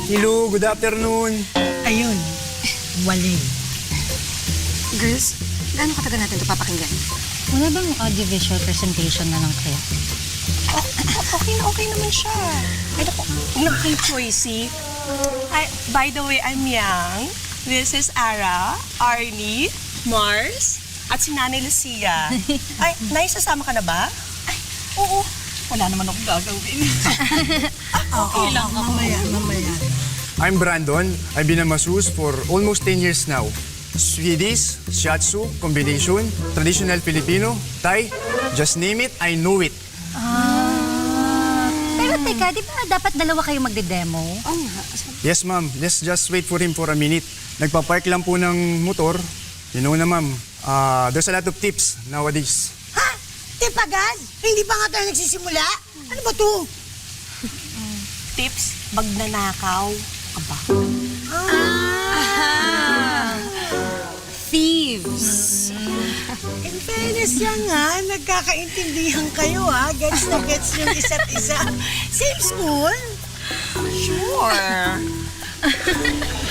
Hello, good afternoon. Ayun, wali. Girls, gaano katagal natin ito papakinggan? Wala bang audiovisual presentation na lang kaya? Okay naman siya. Ay, naku, huwag na kayo choicy. By the way, I'm Yang. This is Ara, Arnie, Mars, at si Nanay Lucia. Ay, Nay, sasama ka na ba? Ay, oo. Wala naman akong gagawin. Okay lang ako. Mamaya. I'm Brandon. I've been a masseuse for almost 10 years now. Swedish, Shiatsu, combination, traditional Filipino, Thai, just name it, I know it. Pero teka, di ba dapat dalawa kayo magde-demo? Oo nga. Yes, ma'am. Let's just wait for him for a minute. Nagpa-park lang po ng motor. You know na, ma'am. There's a lot of tips nowadays. Ha? Tipagan? Hindi pa nga tayo nagsisimula? Ano ba to? Tips, magnanakaw. Aba. Thieves! In fairness yan nga, nagkakaintindihan kayo ha. Gets na gets yung isa't isa. Same school? Sure.